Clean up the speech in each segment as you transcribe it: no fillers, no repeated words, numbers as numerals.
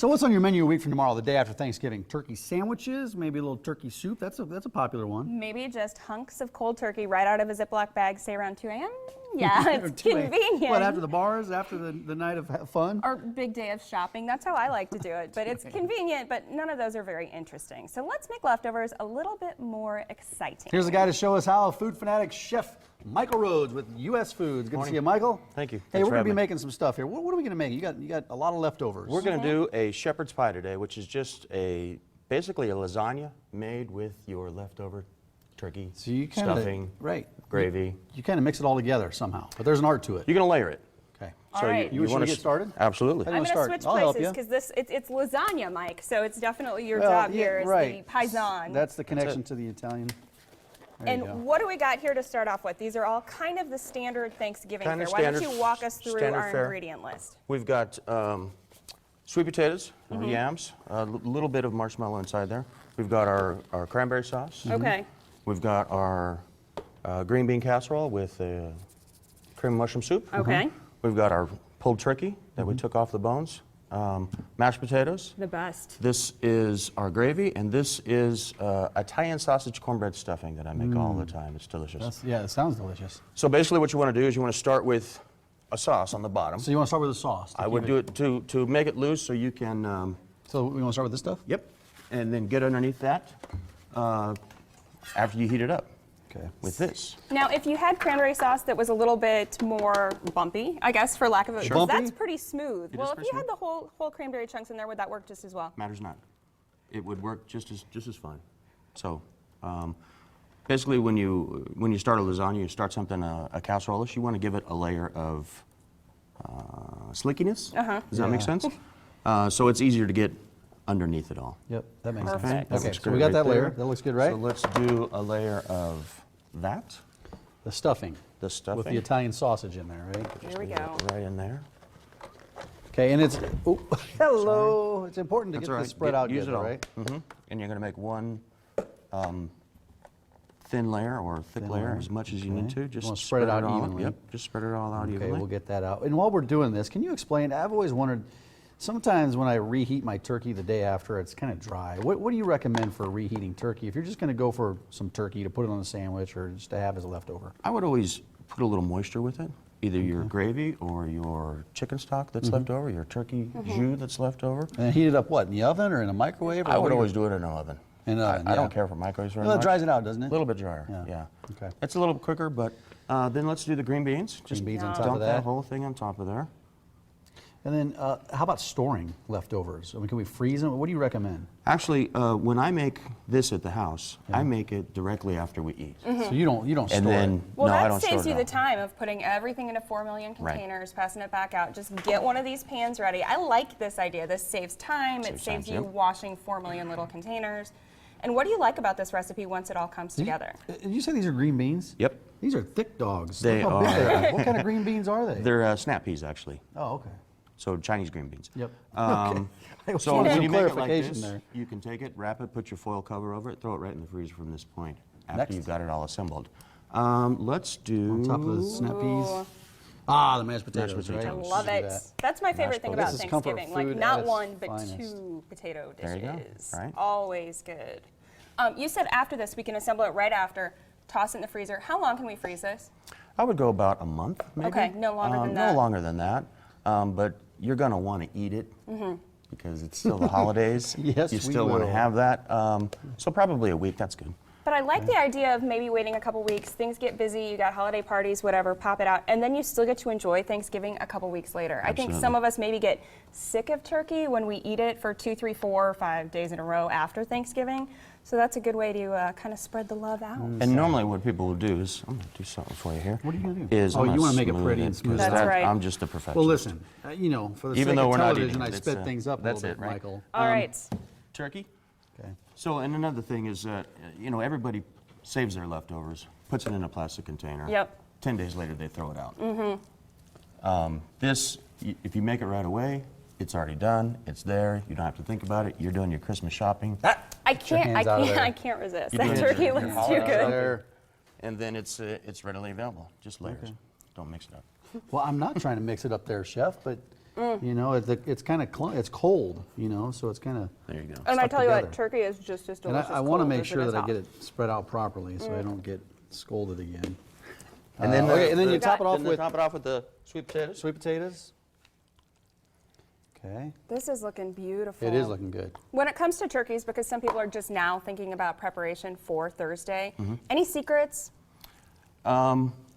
So what's on your menu a week from tomorrow, the day after Thanksgiving? Turkey sandwiches, maybe a little turkey soup. That's a popular one. Maybe just hunks of cold turkey right out of a Ziploc bag, say around 2 a.m. Yeah, it's convenient. What, after the bars, after the night of fun? Or big day of shopping. That's how I like to do it. But it's convenient, but none of those are very interesting. So let's make leftovers a little bit more exciting. Here's a guy to show us how, Food Fanatic chef Michael Rhoades with U.S. Foods. Good to see you, Michael. Thank you. Hey, Thanks we're for going to be having me. making some stuff here. What are we going to make? You got a lot of leftovers. We're going to do a shepherd's pie today, which is just basically a lasagna made with your leftover turkey, So you kinda, stuffing, right. gravy. You kind of mix it all together somehow, but there's an art to it. You're going to layer it. Okay. All right. You want to wanna get started? Absolutely. Hey, I'm going to start. switch I'll help places you. because it's lasagna, Mike. So it's definitely your Well, job yeah, here is right. the paisan. That's the connection to the Italian. There you go. And what do we got here to start off with? These are all kind of the standard Thanksgiving Kind fare. of Why don't standard- you walk us through standard our fare. ingredient list? We've got sweet potatoes, yams, a little bit of marshmallow inside there. We've got our cranberry sauce. Okay. We've got our green bean casserole with cream mushroom soup. Okay. We've got our pulled turkey that we took off the bones, mashed potatoes. The best. This is our gravy, and this is Italian sausage cornbread stuffing that I make all the time. It's delicious. Yeah, it sounds delicious. So basically what you want to do is you want to start with a sauce on the bottom. So you want to start with the sauce? I would do it to make it loose so you can, So we want to start with this stuff? yep, and then get underneath that after you heat it up Okay. with this. Now, if you had cranberry sauce that was a little bit more bumpy, I guess, for lack of a, because Bumpy? that's pretty smooth. It Well, is if you pretty had the whole cranberry chunks in there, would that work just as well? Matters not. It would work just as fine. So basically when you start a lasagna, you start something a casserole-ish, you want to give it a layer of slickiness. Does that make sense? So it's easier to get underneath it all. Yep, that makes Perfect. sense. That Okay, looks so good we got right that layer. there. That looks good, right? So let's do a layer of that. The stuffing. The stuffing. With the Italian sausage in there, right? Here we Leave go. it right in there. Okay, and it's, oh, hello. It's important to That's get all right. this spread out Use good, it all. right? And you're going to make one thin layer or thick Thin layer layer. as much as you Okay. need to. You Just wanna spread it out all evenly. Yep, just spread it all out Okay, evenly. we'll get that out. And while we're doing this, can you explain, I've always wondered, sometimes when I reheat my turkey the day after, it's kind of dry. What do you recommend for reheating turkey? If you're just going to go for some turkey to put it on a sandwich or just to have as a leftover? I would always put a little moisture with it, either your gravy or your chicken stock that's left over, your turkey jus that's left over. And then heat it up, what, in the oven or in a microwave? Or I what would do you- always do it in an oven. In an oven, I don't yeah. care for microwaves very Well, it much. dries it out, doesn't it? A little bit drier, Yeah. yeah. Okay. It's a little quicker, but then let's do the green beans. Just beans on top dump of that. whole thing on top of there. And then how about storing leftovers? I mean, can we freeze them? What do you recommend? Actually, when I make this at the house, I make it directly after we eat. So you don't store And then, it. Well, no, I that don't saves store you it the out. time of putting everything into 4 million Right. containers, passing it back out. Just get one of these pans ready. I like this idea. This saves time. It Saves saves time, you yep. washing 4 million little containers. And what do you like about this recipe once it all comes together? Did you say these are green beans? Yep. These are thick dogs. They Look how big are. they are. What kind of green beans are they? They're snap peas, actually. Oh, okay. So Chinese green beans. Yep. Um, Okay. So Wanted when some you make it like clarification this, there. you can take it, wrap it, put your foil cover over it, throw it right in the freezer from this point after Next. you've got it all assembled. Let's do... On top of the snap peas. Ah, the mashed potatoes, right? potatoes. Love See it. that. That's my favorite thing about This is comfort Thanksgiving. Like food at not its one, but finest. 2 potato There you go. dishes. Right. Always good. You said after this, we can assemble it right after, toss it in the freezer. How long can we freeze this? I would go about a month, maybe. Okay, no longer than that. No longer than that. But you're going to want to eat it because it's still the holidays. Yes, You we still want to will. have that. So probably a week, that's good. But I like the idea of maybe waiting a couple weeks. Things get busy, you got holiday parties, whatever, pop it out, and then you still get to enjoy Thanksgiving a couple weeks later. I think Absolutely. some of us maybe get sick of turkey when we eat it for 2, 3, 4, 5 days in a row after Thanksgiving. So that's a good way to kind of spread the love out. And normally what people will do is, I'm going to do something for you here. What are you gonna do? Is Oh, I'm you gonna wanna make it smooth pretty and smooth. 'cause That's right. I'm just a perfectionist. Well, listen, you know, for the Even sake though of we're not television, eating I it, sped it's, things up a that's little bit, it, right? Michael. All right. Turkey. Okay. So, and another thing is that, everybody saves their leftovers, puts it in a plastic container. Yep. 10 days later, they throw it out. This, if you make it right away, it's already done, it's there, you don't have to think about it, you're doing your Christmas shopping, I can't hands out of there. I can't resist. You're That doing turkey your looks too holiday good. shopping. There. and then it's readily available, just layers. Don't mix it up. Well, I'm not trying to mix it up there, Chef, but You know, it's kind of it's cold. You know, so it's kind of. There you go. And I tell you together. what, turkey is just as And delicious. I want to cold make as sure it is that I hot. get it spread out properly, so I don't get scolded again. And then, okay, and then you top it off then with top it off with the sweet potatoes. sweet potatoes. Okay, This is looking beautiful. it is looking good. When it comes to turkeys, because some people are just now thinking about preparation for Thursday, Mm-hmm. any secrets?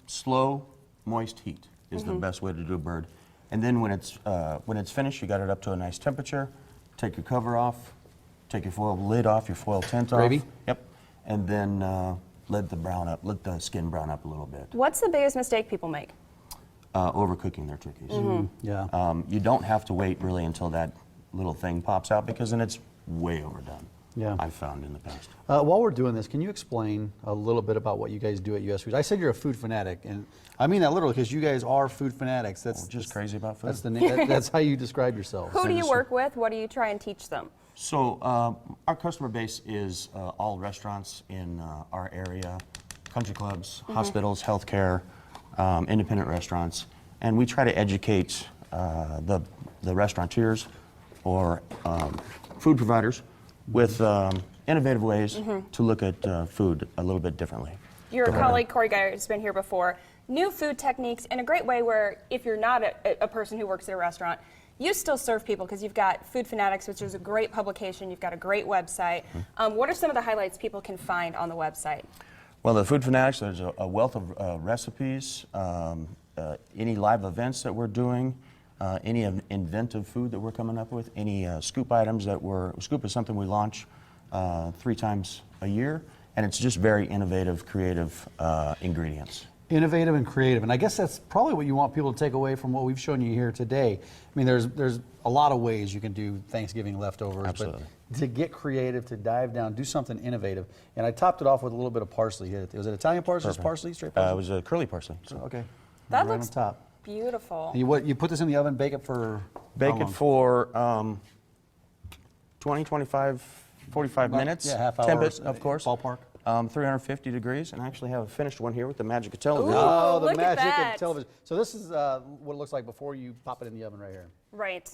Slow, moist heat is the best way to do a bird. And then when it's finished, you got it up to a nice temperature. Take your cover off, take your foil lid off, your foil tent Gravy? off. Yep. And then let the skin brown up a little bit. What's the biggest mistake people make? Overcooking their turkeys. Yeah. You don't have to wait really until that little thing pops out because then it's way overdone. Yeah. I've found in the past. While we're doing this, can you explain a little bit about what you guys do at US Foods? I said you're a food fanatic, and I mean that literally because you guys are food fanatics. That's Just crazy about food. That's the name. That's how you describe yourselves. Who do you work with? What do you try and teach them? So our customer base is all restaurants in our area, country clubs, hospitals, healthcare, independent restaurants, and we try to educate the restaurateurs or food providers with innovative ways to look at food a little bit differently. Your colleague Corey Geyer has been here before. New food techniques in a great way where if you're not a person who works at a restaurant, you still serve people because you've got Food Fanatics, which is a great publication. You've got a great website. What are some of the highlights people can find on the website? Well, the Food Fanatics, there's a wealth of recipes, any live events that we're doing, any inventive food that we're coming up with, any scoop items Scoop is something we launch 3 times a year, and it's just very innovative, creative ingredients. Innovative and creative, and I guess that's probably what you want people to take away from what we've shown you here today. I mean, there's a lot of ways you can do Thanksgiving leftovers, Absolutely. but to get creative, to dive down, do something innovative. And I topped it off with a little bit of parsley here. Was it Italian parsley? Just parsley, straight parsley? It was a curly parsley. So. Okay. That right looks on top. beautiful. You put this in the oven, bake it for Bake how it long? for 20, 25, 45 minutes. Yeah, half hour. Temp it, of course. Ballpark. 350 degrees, and I actually have a finished one here with the magic of television. Ooh. The look at magic that. of television. So this is what it looks like before you pop it in the oven right here Right.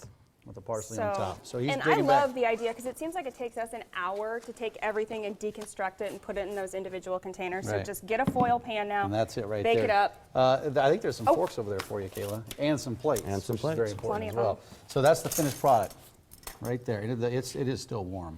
with the parsley on top. So he's and I digging back. love the idea because it seems like it takes us an hour to take everything and deconstruct it and put it in those individual containers. So Right. just get a foil pan now. And that's it right bake there. it up. I think there's some Oh. forks over there for you, Kayla, and some plates. And some which is plates. very important Plenty as of well. them. So that's the finished product right there. It is still warm.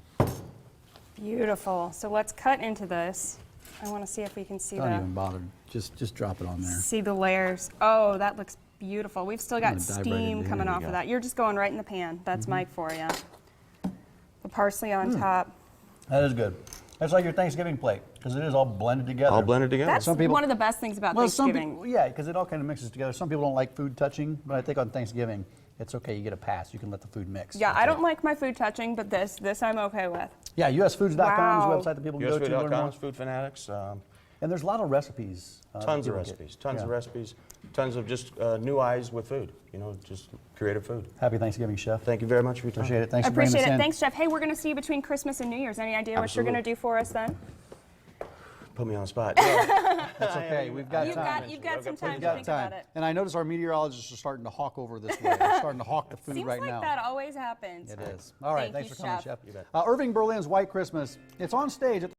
Beautiful. So let's cut into this. I want to see if we can see Don't even bother. Just drop it on there. see the layers. Oh, that looks beautiful. We've still got gonna dive right steam into coming here. off There of you that. You're just going right in the pan. That's Mike for you. The parsley on top. That is good. That's like your Thanksgiving plate because it is all blended together. All blended together. That's Some people- one of the best things about Well, some Thanksgiving. people, yeah, because it all kind of mixes together. Some people don't like food touching, but I think on Thanksgiving, it's okay. You get a pass. You can let the food mix. Yeah, That's I it. don't like my food touching, but this I'm okay with. Yeah, usfoods.com Wow. is the website that people can go to learn more. USFood.com, Food Fanatics. And there's a lot of recipes. Tons of people get. recipes. Tons of Yeah. recipes. Tons of just new eyes with food. Just creative food. Happy Thanksgiving, Chef. Thank you very much for your time. Appreciate it. Thanks I for bringing appreciate this it. in. Thanks, Chef. Hey, we're going to see you between Christmas and New Year's. Any idea what you're going to Absolutely. do for us then? Put me on the spot. That's okay. We've got You've time. got some time We've to got think time. about it. And I notice our meteorologists are starting to hawk over this way. They're starting to hawk the food Seems right like now. that always happens. It is. All right. Thank Thanks you, for coming, Chef. Chef. Irving Berlin's White Christmas. It's on stage at